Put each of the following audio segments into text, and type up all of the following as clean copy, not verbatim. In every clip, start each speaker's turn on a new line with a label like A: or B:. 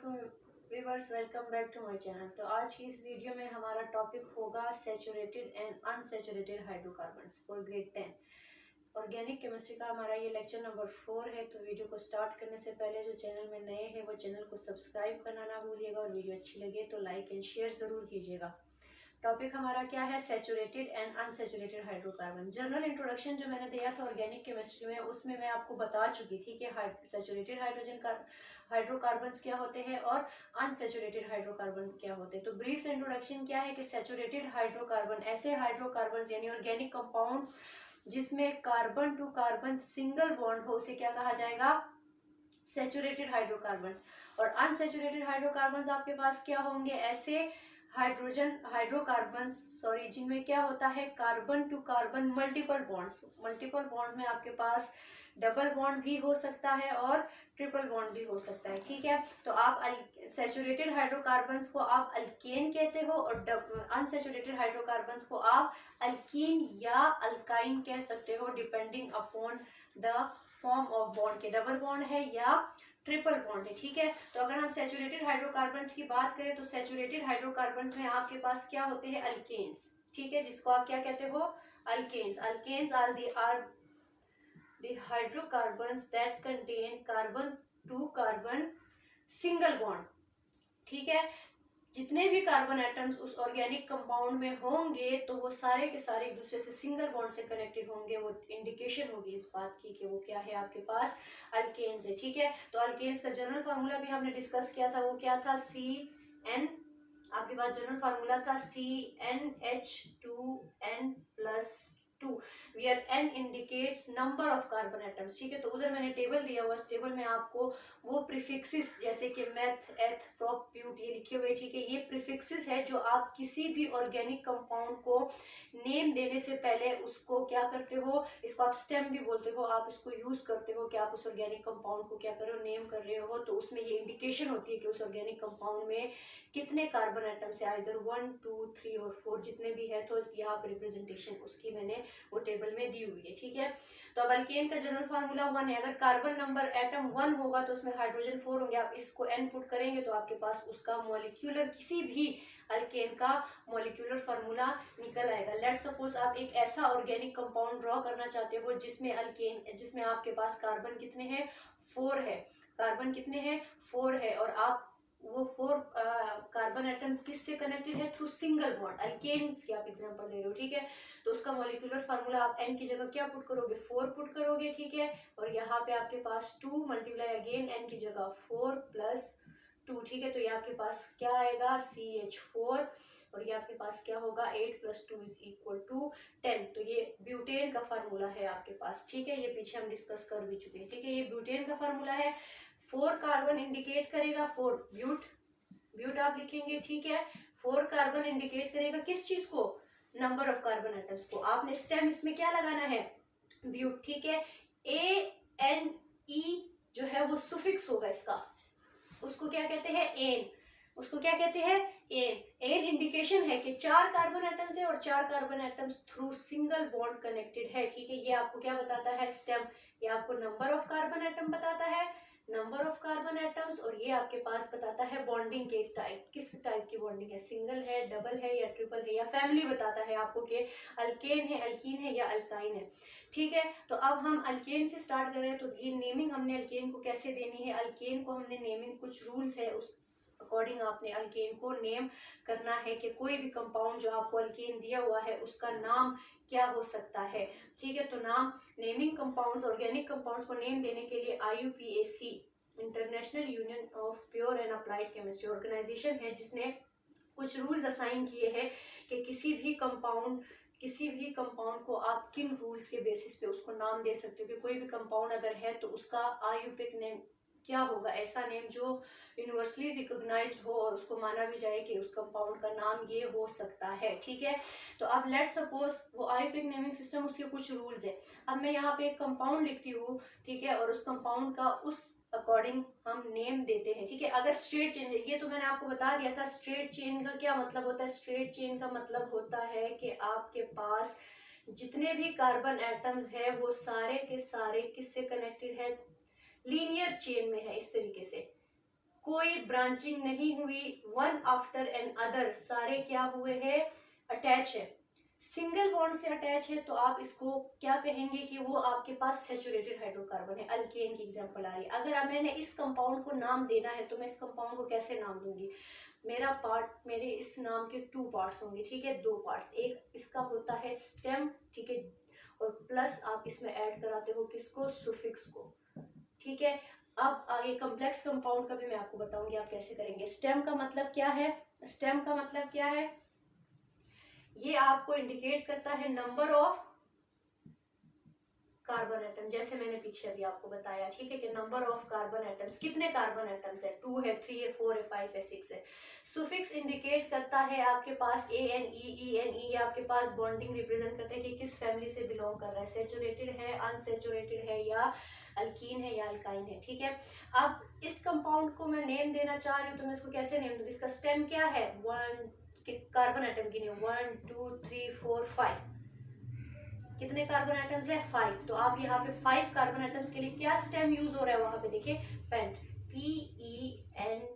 A: Viewers, welcome back to my channel. तो आज की इस वीडियो में हमारा टॉपिक होगा saturated and unsaturated hydrocarbons for grade 10। Organic chemistry का हमारा ये लेक्चर नंबर 4 है। तो वीडियो को स्टार्ट करने से पहले जो चैनल में नए हैं वो चैनल को सब्सक्राइब करना ना भूलिएगा और वीडियो अच्छी लगे तो लाइक एंड शेयर जरूर कीजिएगा। टॉपिक हमारा क्या है? Saturated and unsaturated hydrocarbon. General introduction जो मैंने दिया था ऑर्गेनिक केमिस्ट्री में, उसमें मैं आपको बता चुकी थी कि सैचुरेटेड हाइड्रोकार्बन्स क्या होते हैं और अनसैचुरेटेड हाइड्रोकार्बन क्या होते हैं। तो ब्रीफ इंट्रोडक्शन क्या है कि सैचुरेटेड हाइड्रोकार्बन ऐसे हाइड्रोकार्बन यानी ऑर्गेनिक कंपाउंड्स जिसमें carbon to carbon single bond हो, उसे क्या कहा जाएगा? Saturated hydrocarbons. और अनसैचुरेटेड हाइड्रोकार्बन्स आपके पास क्या होंगे? ऐसे हाइड्रोकार्बन्स जिनमें क्या होता है? Carbon to carbon multiple bonds में आपके पास डबल बॉन्ड भी हो सकता है और ट्रिपल बॉन्ड भी हो सकता है। ठीक है, तो आप सैचुरेटेड हाइड्रोकार्बन्स को आप अल्केन कहते हो और अनसैचुरेटेड हाइड्रोकार्बन्स को आप अल्कीन या अल्काइन कह सकते हो, depending upon the form of bond के। डबल बॉन्ड है या ट्रिपल बॉन्ड है। ठीक है, तो अगर हम सैचुरेटेड हाइड्रोकार्बन्स की बात करें तो सैचुरेटेड हाइड्रोकार्बन्स में आपके पास क्या होते हैं? अल्केन्स। ठीक है, जिसको आप क्या कहते हो? Alkanes. Alkanes are the hydrocarbons that contain carbon to carbon single bond। ठीक है, जितने भी कार्बन एटम्स उस ऑर्गेनिक कंपाउंड में होंगे तो वो सारे के सारे एक दूसरे से सिंगल बॉन्ड से कनेक्टेड होंगे। वो इंडिकेशन होगी इस बात की कि वो क्या है? आपके पास अल्केन्स है। ठीक है, तो अल्केन्स का जनरल फार्मूला भी हमने डिस्कस किया था। वो क्या था? CN। आपके पास जनरल फार्मूला था CnH2n+2 where n indicates number of carbon atoms। ठीक है, तो उधर मैंने टेबल दिया हुआ, इस टेबल में आपको वो प्रीफिक्सेस जैसे कि मेथ, एथ, प्रोप, प्यूट ये लिखे हुए। ठीक है, ये प्रीफिक्सेस है जो आप किसी भी ऑर्गेनिक कंपाउंड को नेम देने से पहले उसको क्या करते हो? इसको आप स्टेम भी बोलते हो, आप इसको यूज करते हो कि आप उस ऑर्गेनिक कंपाउंड को क्या कर रहे हो? नेम कर रहे हो। तो उसमें ये इंडिकेशन होती है कि उस ऑर्गेनिक कंपाउंड में कितने कार्बन एटम्स है, इधर 1, 2, 3 और 4 जितने भी है। तो यहाँ पर रिप्रेजेंटेशन उसकी मैंने वो टेबल में दी हुई है। ठीक है, तो अब अल्केन का जनरल फार्मूला 1 है। अगर कार्बन नंबर एटम 1 होगा तो उसमें हाइड्रोजन 4 होंगे। आप इसको n पुट करेंगे तो आपके पास उसका मॉलिक्यूलर, किसी भी अल्केन का मॉलिक्यूलर फार्मूला निकल आएगा। लेट्स सपोज आप एक ऐसा ऑर्गेनिक कंपाउंड ड्रॉ करना चाहते हो जिसमें आपके पास कार्बन कितने हैं? 4 है। कार्बन कितने हैं? 4 है। और आप वो 4 कार्बन एटम्स किससे कनेक्टेड है? Through single bond. अल्केन्स की आप एग्जांपल ले रहे हो। ठीक है, तो उसका मॉलिक्यूलर फार्मूला आप n की जगह क्या पुट करोगे? 4 पुट करोगे। ठीक है, और यहाँ पे आपके पास 2 मल्टीप्लाई अगेन n की जगह 4 + 2। ठीक है, तो ये आपके पास क्या आएगा? CH4। और ये आपके पास क्या होगा? 8 + 2 = 10। तो ये ब्यूटेन का फार्मूला है आपके पास। ठीक है, ये पीछे हम डिस्कस कर भी चुके हैं। ठीक है, ये ब्यूटेन का फार्मूला है। 4 कार्बन इंडिकेट करेगा, 4 ब्यूट आप लिखेंगे। ठीक है, 4 कार्बन इंडिकेट करेगा किस चीज को? नंबर ऑफ कार्बन एटम्स को। आपने स्टेम इसमें क्या लगाना है? ब्यूट। ठीक है, ANE जो है वो सुफिक्स होगा इसका, उसको क्या कहते हैं? एन। उसको क्या कहते हैं? एन इंडिकेशन है कि 4 कार्बन एटम्स है और 4 carbon atoms through single bond connected है। ठीक है, ये आपको क्या बताता है? स्टेम। ये आपको नंबर ऑफ कार्बन एटम बताता है, नंबर ऑफ कार्बन एटम्स। और ये आपके पास बताता है बॉन्डिंग के टाइप, किस टाइप की बॉन्डिंग है? सिंगल है, डबल है या ट्रिपल है, या फैमिली बताता है आपको कि अल्केन है, अल्कीन है या अल्काइन है। ठीक है, तो अब हम अल्केन से स्टार्ट कर रहे हैं। तो ये नेमिंग हमने अल्केन को कैसे देनी है? अल्केन को हमने नेमिंग, कुछ रूल्स है उस अकॉर्डिंग आपने अल्केन को नेम करना है कि कोई भी कंपाउंड जो आपको अल्केन दिया हुआ है उसका नाम क्या हो सकता है। ठीक है, तो नाम नेमिंग कंपाउंड्स, ऑर्गेनिक कंपाउंड्स को नेम देने के लिए IUPAC, International Union of Pure and Applied Chemistry organisation है, जिसने कुछ रूल्स असाइन किए हैं कि किसी भी कंपाउंड को आप किन रूल्स के बेसिस पे उसको नाम दे सकते हो। कि कोई भी कंपाउंड अगर है तो उसका IUPAC नेम क्या होगा? ऐसा नेम जो यूनिवर्सली रिकॉग्नाइज्ड हो और उसको माना भी जाए कि उस कंपाउंड का नाम ये हो सकता है। ठीक है, तो अब लेट्स सपोज वो IUPAC नेमिंग सिस्टम, उसके कुछ रूल्स है। अब मैं यहाँ पे एक कंपाउंड लिखती हूँ। ठीक है, और उस कंपाउंड का उस अकॉर्डिंग हम नेम देते हैं। ठीक है, अगर स्ट्रेट चेन, ये तो मैंने आपको बता दिया था स्ट्रेट चेन का क्या मतलब होता है। स्ट्रेट चेन का मतलब होता है कि आपके पास जितने भी कार्बन एटम्स है वो सारे के सारे किससे कनेक्टेड है? लीनियर चेन में है। इस तरीके से कोई ब्रांचिंग नहीं हुई, वन आफ्टर एन अदर, सारे क्या हुए हैं, अटैच है। सिंगल बॉन्ड से अटैच है तो आप इसको क्या कहेंगे कि वो आपके पास सेचुरेटेड हाइड्रोकार्बन है। अल्केन की एग्जांपल आ रही है। अगर अब मैंने इस कंपाउंड को नाम देना है तो मैं इस कंपाउंड को कैसे नाम दूंगी, मेरा पार्ट, मेरे इस नाम के टू पार्ट्स होंगे, ठीक है, दो पार्ट्स, एक इसका होता है स्टेम, ठीक है, और प्लस आप इसमें ऐड कराते हो किसको, सुफिक्स को, ठीक है। अब आगे कॉम्प्लेक्स कंपाउंड का भी मैं आपको बताऊंगी आप कैसे करेंगे। स्टेम का मतलब क्या है, स्टेम का मतलब क्या है, ये आपको इंडिकेट करता है नंबर ऑफ कार्बन एटम, जैसे मैंने पीछे अभी आपको बताया, ठीक है, कि नंबर ऑफ कार्बन एटम्स, कितने कार्बन एटम्स है, 2 है, 3 है, 4 है, 5 है, 6 है। सुफिक्स इंडिकेट करता है आपके पास A N E N E, आपके पास बॉन्डिंग रिप्रेजेंट करते हैं कि किस फैमिली से बिलोंग कर रहा है, सेचुरेटेड है, अनसेचुरेटेड है, या अल्कीन है या अल्काइन है, ठीक है। अब इस कंपाउंड को मैं नेम देना चाह रही हूँ तो मैं इसको कैसे नेम दूंगी, इसका स्टेम क्या है, वन, कार्बन एटम की नेम 1 2 3 4 5, कितने कार्बन एटम्स है, 5। तो आप यहाँ पे 5 कार्बन एटम्स के लिए क्या स्टेम यूज हो रहा है, वहां पे देखिए पेंट, PENT,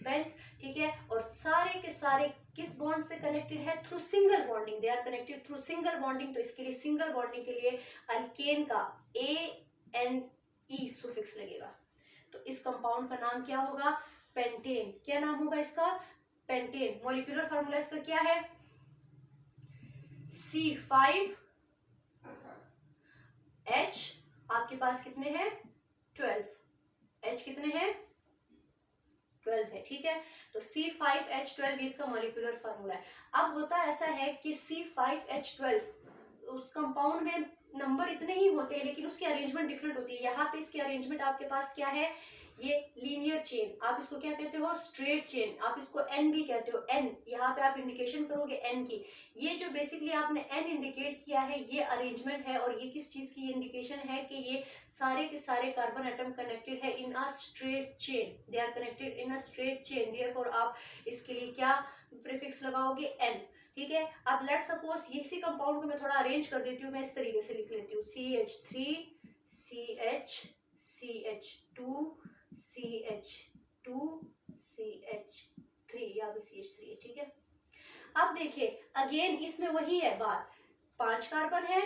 A: पेंट, ठीक है। और सारे के सारे किस बॉन्ड से कनेक्टेड है, through single bonding, they are connected through single bonding. तो इसके लिए सिंगल बॉन्डिंग के लिए अल्केन का ANE सुफिक्स लगेगा। तो इस कंपाउंड का नाम क्या होगा, पेंटेन। क्या नाम होगा इसका, पेंटेन। मॉलिक्यूलर फार्मूला इसका क्या है, C5H, आपके पास कितने हैं, 12, H कितने हैं, 12 है, ठीक है। तो C5H12 इसका मॉलिक्यूलर फार्मूला है। अब होता ऐसा है कि C5H12 उस कंपाउंड में नंबर इतने ही होते हैं लेकिन उसकी अरेंजमेंट डिफरेंट होती है। यहाँ पे इसकी अरेंजमेंट आपके पास क्या है, ये लीनियर चेन, आप इसको क्या कहते हो, स्ट्रेट चेन, आप इसको एन भी कहते हो, एन, यहाँ पे आप इंडिकेशन करोगे एन की। ये जो बेसिकली आपने एन इंडिकेट किया है ये अरेंजमेंट है, और ये किस चीज की इंडिकेशन है कि ये सारे के सारे कार्बन एटम कनेक्टेड है in a straight chain, they are connected in a straight chain, therefore आप इसके लिए क्या प्रीफिक्स लगाओगे, एन, ठीक है। अब लेट्स सपोज इसी कंपाउंड को मैं थोड़ा अरेंज कर देती हूँ, मैं इस तरीके से लिख लेती हूँ, CH3 CH CH2 CH2 CH3, यहाँ पे CH3 है, ठीक है। अब देखिए अगेन इसमें वही है बात, 5 कार्बन है,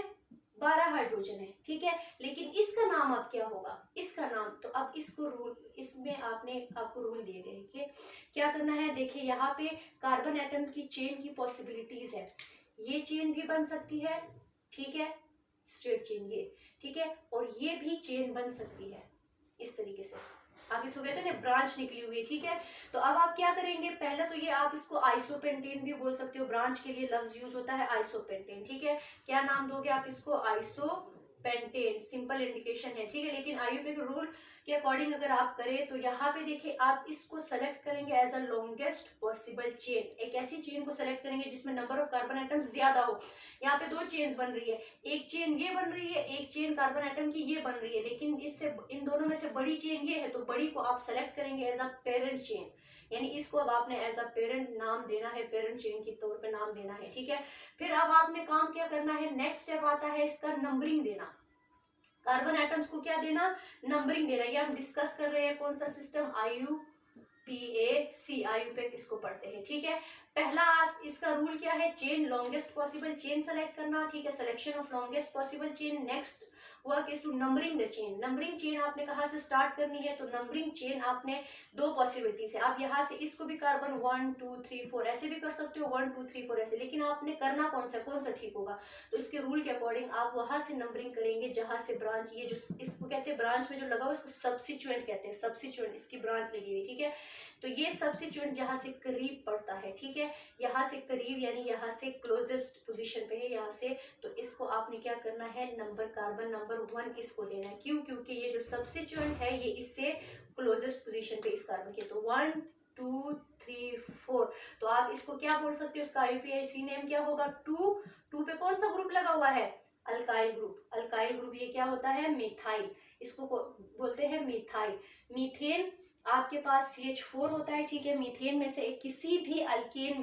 A: 12 हाइड्रोजन है, ठीक है। लेकिन इसका नाम अब क्या होगा, इसका नाम, तो अब इसको रूल, इसमें आपको रूल दिए गए कि क्या करना है। देखिए यहाँ पे कार्बन एटम की चेन की पॉसिबिलिटीज है, ये चेन भी बन सकती है, ठीक है, स्ट्रेट चेन ये, ठीक है, और ये भी चेन बन सकती है इस तरीके से, आप इसको कहते हैं ब्रांच निकली हुई है, ठीक है। तो अब आप क्या करेंगे, पहले तो ये आप इसको आइसोपेंटेन भी बोल सकते हो, ब्रांच के लिए लफ्ज यूज होता है आइसोपेंटेन, ठीक है। क्या नाम दोगे आप इसको, आइसोपेंटेन, सिंपल इंडिकेशन है, ठीक है। लेकिन आईयूपीए के रूल के अकॉर्डिंग अगर आप करें तो यहाँ पे देखिए आप इसको सेलेक्ट करेंगे as a longest possible chain, एक ऐसी चेन को सेलेक्ट करेंगे जिसमें नंबर ऑफ कार्बन एटम्स ज्यादा हो। यहाँ पे 2 चेन्स बन रही है, एक चेन ये बन रही है, एक चेन कार्बन एटम की ये बन रही है, लेकिन इससे इन दोनों में से बड़ी चेन ये है, तो बड़ी को आप सेलेक्ट करेंगे एज अ पेरेंट चेन, यानी इसको अब आपने एज अ पेरेंट नाम देना है, पेरेंट चेन के तौर पे नाम देना है, ठीक है। फिर अब आपने काम क्या करना है, नेक्स्ट स्टेप आता है इसका नंबरिंग देना, कार्बन एटम्स को क्या देना, नंबरिंग देना। ये हम डिस्कस कर रहे हैं कौन सा सिस्टम, IUPAC, आयुपेक इसको पढ़ते हैं, ठीक है। पहला इसका रूल क्या है, chain, longest possible chain select करना, ठीक है, selection of longest possible chain. Next work is to numbering the chain, numbering chain आपने कहाँ से स्टार्ट करनी है, तो नंबरिंग चेन आपने 2 पॉसिबिलिटीज है, आप यहाँ से इसको भी कार्बन 1 2 3 4 ऐसे भी कर सकते हो, 1 2 3 4 ऐसे, लेकिन आपने करना कौन सा ठीक होगा, तो इसके रूल के अकॉर्डिंग आप वहां से नंबरिंग करेंगे जहां से ब्रांच, ये जो इसको कहते हैं ब्रांच में जो लगा हुआ इसको सब्सिट्यूएंट कहते हैं, सब्सिट्यूएंट, इसकी ब्रांच लगी हुई, ठीक है। तो ये सब्सिट्यूएंट जहां से करीब पड़ता है, ठीक है, यहाँ से करीब यानी यहाँ से क्लोजेस्ट पोजीशन पे है यहाँ से, तो इसको आपने क्या करना है, नंबर, कार्बन नंबर 1 इसको देना है, क्यों, क्योंकि ये जो सब्सिट्यूएंट है ये इससे क्लोजेस्ट पोजीशन पे इस कार्बन के, तो 1 2 3 4, तो आप इसको क्या बोल सकते हो, इसका आईयूपीएसी नेम क्या होगा, 2 पे कौन सा ग्रुप लगा हुआ है, अल्काइल ग्रुप, अल्काइल ग्रुप ये क्या होता है, मिथाइल, इसको बोलते हैं मिथाइल, मीथेन आपके पास CH4 होता है, ठीक है। मीथेन में से किसी भी अल्केन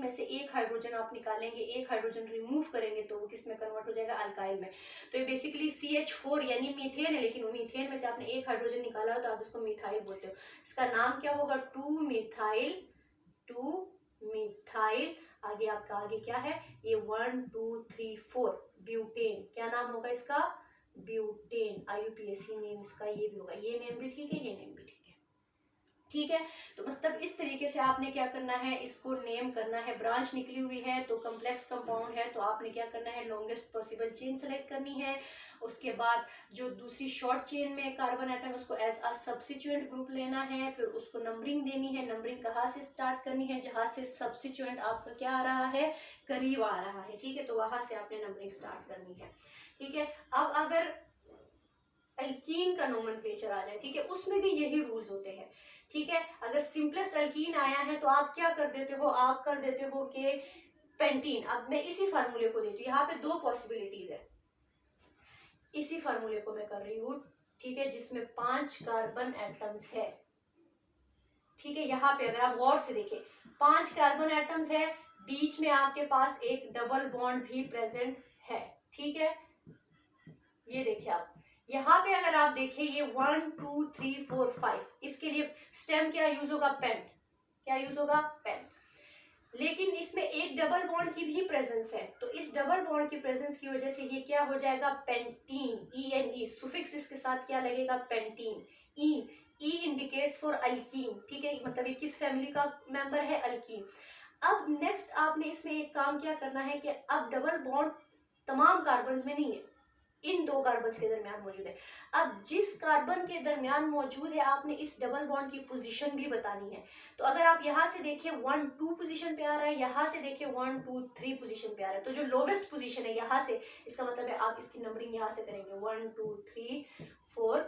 A: में से एक हाइड्रोजन आप निकालेंगे, एक हाइड्रोजन रिमूव करेंगे तो वो किस में कन्वर्ट हो जाएगा, अल्काइल में। तो ये बेसिकली CH4 यानी मीथेन है, लेकिन मीथेन में से आपने एक हाइड्रोजन निकाला हो तो आप इसको मिथाइल बोलते हो। इसका नाम क्या होगा, 2 मिथाइल। आगे आपका आगे क्या है, ये 1 2 3 4 ब्यूटेन। क्या नाम होगा इसका, ब्यूटेन। IUPAC नेम इसका ये भी होगा, ये नेम भी ठीक है, ये नेम भी ठीक है, ठीक है। तो मतलब इस तरीके से आपने क्या करना है, इसको नेम करना है। ब्रांच निकली हुई है तो कम्प्लेक्स कंपाउंड है, तो आपने क्या करना है, लॉन्गेस्ट पॉसिबल चेन सेलेक्ट करनी है। उसके बाद जो दूसरी शॉर्ट चेन में कार्बन एटम है उसको एज अ सब्स्टिट्यूएंट ग्रुप लेना है, फिर उसको नंबरिंग देनी है। नंबरिंग कहाँ से स्टार्ट करनी है, जहां से सब्स्टिट्यूएंट आपका क्या आ रहा है, करीब आ रहा है, ठीक है। तो वहां से आपने नंबरिंग स्टार्ट करनी है, ठीक है। अब अगर अल्कीन का नोमेनक्लेचर आ जाए, ठीक है, उसमें भी यही रूल्स होते हैं, ठीक है। अगर सिंपलेस्ट अल्कीन आया है तो आप क्या कर देते हो, आप कर देते हो कि पेंटीन। अब मैं इसी फार्मूले को देती हूँ, यहाँ पे दो पॉसिबिलिटीज है, इसी फार्मूले को मैं कर रही हूँ, ठीक है, जिसमें 5 कार्बन एटम्स है, ठीक है। यहाँ पे अगर आप गौर से देखें 5 कार्बन एटम्स है, बीच में आपके पास एक डबल बॉन्ड भी प्रेजेंट है, ठीक है। ये देखिए आप यहाँ पे अगर आप देखें ये 1 2 3 4 5, इसके लिए स्टेम क्या यूज होगा, पेंट। क्या यूज होगा, पेंट। लेकिन इसमें एक डबल बॉन्ड की भी प्रेजेंस है, तो इस डबल बॉन्ड की प्रेजेंस की वजह से ये क्या हो जाएगा, पेंटीन। ENE सुफिक्स इसके साथ क्या लगेगा, pentene. E indicates for alkene, ठीक है, मतलब ये किस फैमिली का मेंबर है, अल्कीन। अब नेक्स्ट आपने इसमें एक काम क्या करना है कि अब डबल बॉन्ड तमाम कार्बन में नहीं है, इन दो कार्बन के दरमियान मौजूद है। अब जिस कार्बन के दरमियान मौजूद है आपने इस डबल बॉन्ड की पोजीशन भी बतानी है। तो अगर आप यहाँ से देखिए 1 2 पोजीशन पे आ रहा है, यहाँ से देखिए 1 2 3 पोजीशन पे आ रहा है, तो जो लोवेस्ट पोजीशन है यहाँ से, इसका मतलब है आप इसकी नंबरिंग यहाँ से करेंगे 1 2 3 4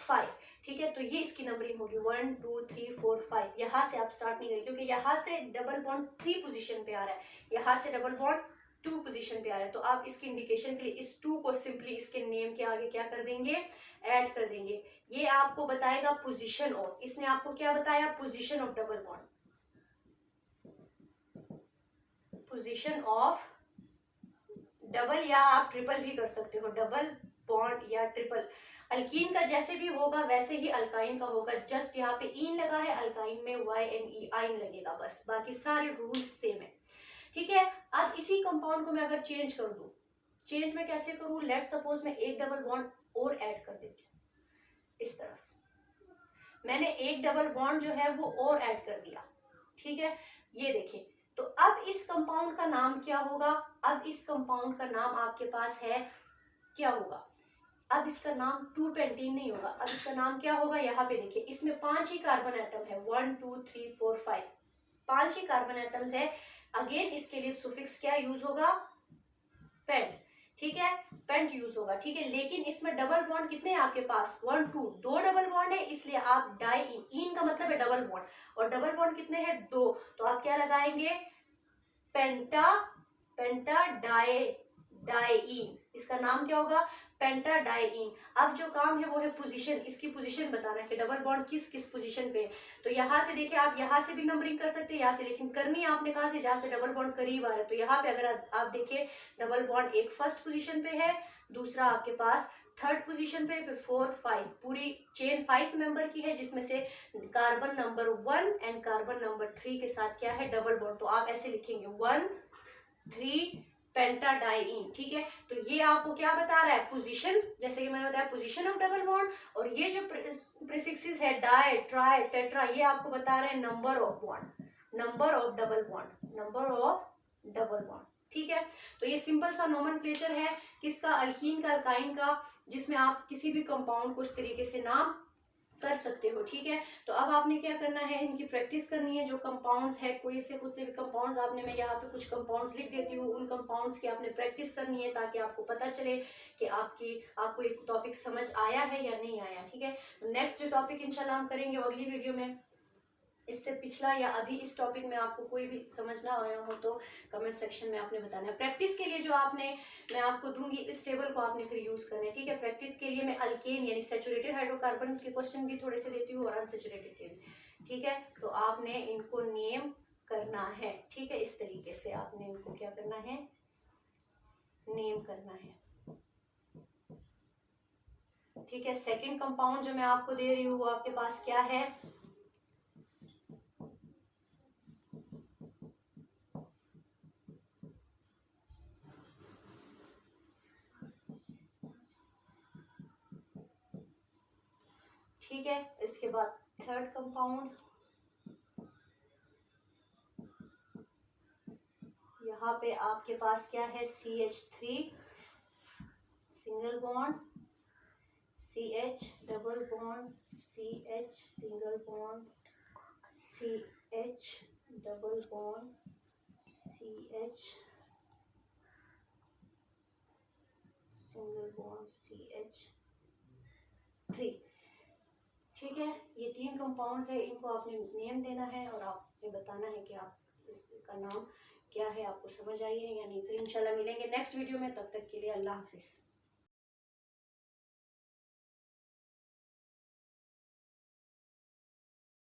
A: 5, ठीक है। तो ये इसकी नंबरिंग होगी 1 2 3 4 5। यहाँ से आप स्टार्ट नहीं करेंगे क्योंकि यहाँ से डबल बॉन्ड 3 पोजीशन पे आ रहा है, यहाँ से डबल बॉन्ड 2 पोजीशन पे आ रहा है। तो आप इसकी इंडिकेशन के लिए इस 2 को सिंपली इसके नेम के आगे क्या कर देंगे, ऐड कर देंगे। ये आपको बताएगा पोजीशन ऑफ, इसने आपको क्या बताया, position of double bond, position of double, या आप ट्रिपल भी कर सकते हो, डबल बॉन्ड या ट्रिपल। अल्कीन का जैसे भी होगा वैसे ही अल्काइन का होगा, जस्ट यहाँ पे इन लगा है, अल्काइन में YNE आइन लगेगा, बस बाकी सारे रूल्स सेम है, ठीक है। अब इसी कंपाउंड को मैं अगर चेंज कर दूं, चेंज में कैसे करूं, लेट सपोज मैं एक डबल बॉन्ड और ऐड कर देती हूँ, इस तरफ मैंने एक डबल बॉन्ड जो है वो और ऐड कर दिया, ठीक है। ये देखिए, तो अब इस कंपाउंड का नाम क्या होगा, अब इस कंपाउंड का नाम आपके पास है, क्या होगा, अब इसका नाम 2 पेंटीन नहीं होगा, अब इसका नाम क्या होगा, यहाँ पे देखिए इसमें 5 ही कार्बन एटम है, 1 2 3 4 5, 5 ही कार्बन एटम्स है। अगेन इसके लिए सुफिक्स क्या यूज होगा, पेंट, ठीक है, पेंट यूज होगा, ठीक है। लेकिन इसमें डबल बॉन्ड कितने हैं आपके पास, 1 2, दो डबल बॉन्ड है, इसलिए आप डाई इन का मतलब है डबल बॉन्ड, और डबल बॉन्ड कितने हैं, 2, तो आप क्या लगाएंगे, पेंटा, पेंटा डाई डाईइन, इसका नाम क्या होगा, पेंटाडाईइन। अब जो काम है वो है पोजीशन, इसकी पोजीशन बताना कि डबल बॉन्ड किस किस पोजीशन पे है। तो यहाँ से देखिए आप यहाँ से भी नंबरिंग कर सकते हैं, यहाँ से, लेकिन करनी आपने कहा से, जहाँ से डबल बॉन्ड करीब आ रहा है। तो यहाँ पे अगर आप देखिए डबल बॉन्ड एक फर्स्ट पोजीशन पे है, दूसरा आपके पास थर्ड पोजीशन पे, फिर 4 5, पूरी चेन 5 मेंबर की है, जिसमें से carbon number 1 and carbon number 3 के साथ क्या है, डबल बॉन्ड। तो आप ऐसे लिखेंगे 1 3 पेंटाडाईइन, ठीक है। तो ये आपको क्या बता रहा है, पोजीशन, जैसे कि मैंने बताया पोजीशन ऑफ डबल बॉन्ड, और ये जो प्रीफिक्सेस है डाई ट्राई टेट्रा, ये आपको बता रहे हैं number of bond, number of double bond, number of double bond, ठीक है। तो ये सिंपल सा नोमेनक्लेचर है किसका, अल्कीन का, अल्काइन का, जिसमें आप किसी भी कंपाउंड को इस तरीके से नाम कर सकते हो, ठीक है। तो अब आपने क्या करना है, इनकी प्रैक्टिस करनी है। जो कंपाउंड्स है, कोई से खुद से भी कंपाउंड्स आपने, मैं यहाँ पे कुछ कंपाउंड्स लिख देती हूँ, उन कंपाउंड्स की आपने प्रैक्टिस करनी है ताकि आपको पता चले कि आपको एक टॉपिक समझ आया है या नहीं आया, ठीक है। नेक्स्ट जो टॉपिक इंशाल्लाह हम करेंगे अगली वीडियो में, इससे पिछला या अभी इस टॉपिक में आपको कोई भी समझ ना आया हो तो कमेंट सेक्शन में आपने बताना है। प्रैक्टिस के लिए जो मैं आपको दूंगी, इस टेबल को आपने फिर यूज करना है, ठीक है। प्रैक्टिस के लिए मैं अल्केन यानी सैचुरेटेड हाइड्रोकार्बन के क्वेश्चन भी थोड़े से देती हूँ और अनसैचुरेटेड के भी, ठीक है। तो आपने इनको नेम करना है, ठीक है। इस तरीके से आपने इनको क्या करना है, नेम करना है, ठीक है। सेकंड कंपाउंड जो मैं आपको दे रही हूँ वो आपके पास क्या है, ठीक है। इसके बाद थर्ड कंपाउंड, यहाँ पे आपके पास क्या है, CH3 single bond, CH double bond, CH single bond, CH double bond, CH single bond, CH3, ठीक है। ये 3 कंपाउंड्स है, इनको आपने नेम देना है और आपने बताना है कि आप इसका नाम क्या है, आपको समझ आई है या नहीं। फिर इंशाल्लाह मिलेंगे नेक्स्ट वीडियो में, तब तक के लिए अल्लाह हाफिज़।